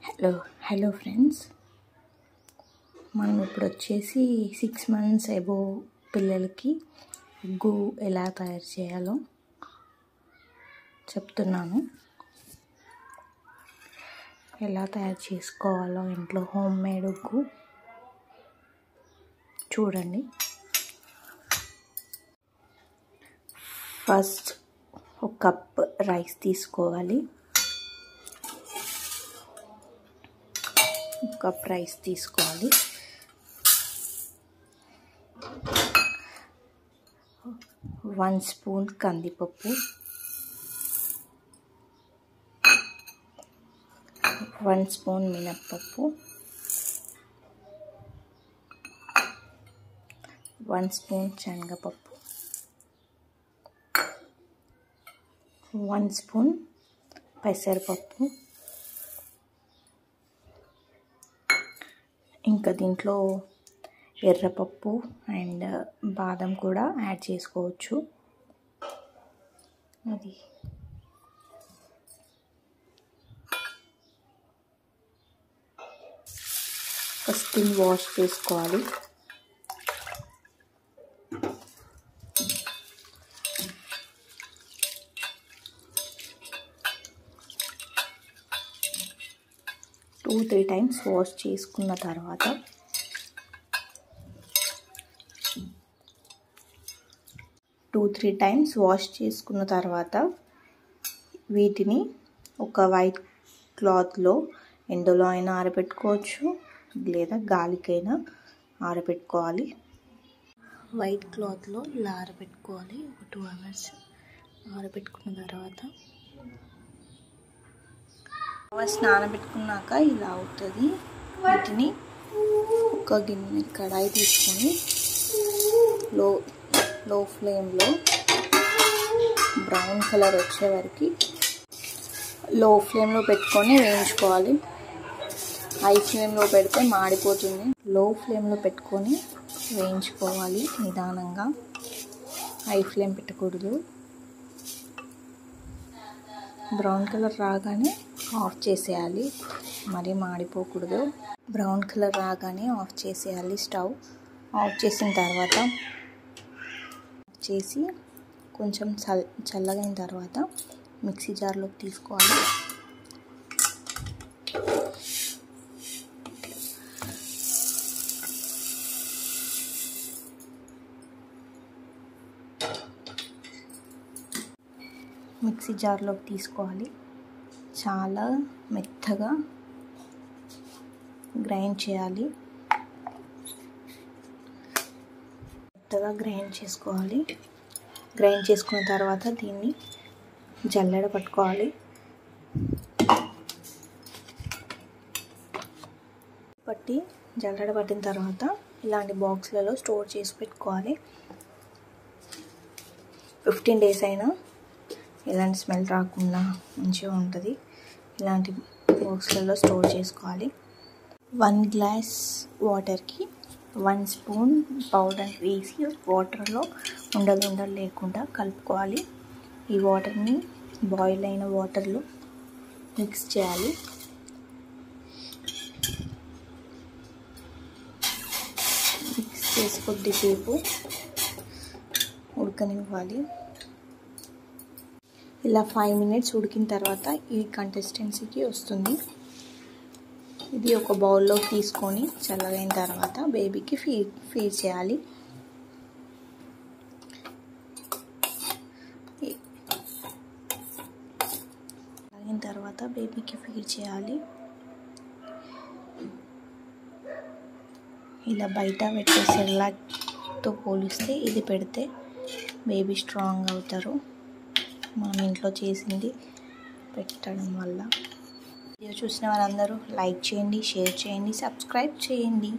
Hello friends, మనం ఇప్పుడు వచ్చేసి 6 months అబోవ్ పిల్లలకి ఉగ్గు ఎలా తయారు చేయాలో చెప్తున్నాను. ఎలా తయారు చేసుకోవాలో ఇంట్లో హోమ్ మేడ్ ఉగ్గు చూడండి. ఫస్ట్ ఒక కప్ రైస్ తీసుకోవాలి. కప్ రైస్ తీసుకోవాలి. 1 స్పూన్ కందిపప్పు, 1 స్పూన్ మినప్పప్పు, 1 స్పూన్ శనగపప్పు, 1 స్పూన్ పెసరపప్పు, ఇంకా దీంట్లో ఎర్రపప్పు అండ్ బాదం కూడా యాడ్ చేసుకోవచ్చు. అది ఫస్ట్ దీన్ని వాష్ చేసుకోవాలి. టూ 3 times వాష్ చేసుకున్న తర్వాత వీటిని ఒక వైట్ క్లాత్లో ఎండలో అయినా ఆరబెట్టుకోవచ్చు, లేదా గాలికైనా ఆరబెట్టుకోవాలి. వైట్ క్లాత్లో ఇలా ఆరబెట్టుకోవాలి. ఒక 2 hours ఆరబెట్టుకున్న తర్వాత నానబెట్టుకున్నాక ఇలా అవుతుంది. వీటిని ఒక గిన్నె కడాయి తీసుకొని లో ఫ్లేమ్లో బ్రౌన్ కలర్ వచ్చే వరకు లో ఫ్లేమ్లో పెట్టుకొని వేయించుకోవాలి. హై ఫ్లేమ్లో పెడితే మాడిపోతుంది. లో ఫ్లేమ్లో పెట్టుకొని వేయించుకోవాలి నిదానంగా. హై ఫ్లేమ్ పెట్టకూడదు. బ్రౌన్ కలర్ రాగానే ఆఫ్ చేసేయాలి, మరీ మాడిపోకూడదు. బ్రౌన్ కలర్ రాగానే ఆఫ్ చేసేయాలి. స్టవ్ ఆఫ్ చేసిన తర్వాత చేసి కొంచెం చల్లగైన తర్వాత మిక్సీ జార్లోకి తీసుకోవాలి. మిక్సీ జార్లోకి తీసుకోవాలి. చాలా మెత్తగా గ్రైండ్ చేయాలి. మెత్తగా గ్రైండ్ చేసుకోవాలి. గ్రైండ్ చేసుకున్న తర్వాత దీన్ని జల్లెడ పట్టుకోవాలి. జల్లెడ పట్టిన తర్వాత ఇలాంటి బాక్స్లలో స్టోర్ చేసి పెట్టుకోవాలి. 15 days అయినా ఎలాంటి స్మెల్ రాకుండా మంచిగా ఉంటుంది. ఇలాంటి బాక్స్లలో స్టోర్ చేసుకోవాలి. 1 glass వాటర్కి 1 స్పూన్ పౌడర్ వేసి వాటర్లో ఉండలు లేకుండా కలుపుకోవాలి. ఈ వాటర్ని బాయిల్ అయిన వాటర్లో మిక్స్ చేయాలి. మిక్స్ చేసి కొద్దిసేపు ఉడకనివ్వాలి. ఇలా 5 minutes ఉడికిన తర్వాత ఈ కన్సిస్టెన్సీకి వస్తుంది. ఇది ఒక బౌల్లో తీసుకొని చల్లగైన తర్వాత బేబీకి ఫీడ్ చేయాలి. చల్లగైన తర్వాత బేబీకి ఫీడ్ చేయాలి. ఇలా బయట పెట్టే సెర్లాక్తో పోలిస్తే ఇది పెడితే బేబీ స్ట్రాంగ్ అవుతారు. మనం ఇంట్లో చేసింది పెట్టడం వల్ల. వీడియో చూసిన వారందరూ లైక్ చేయండి, షేర్ చేయండి, సబ్స్క్రైబ్ చేయండి.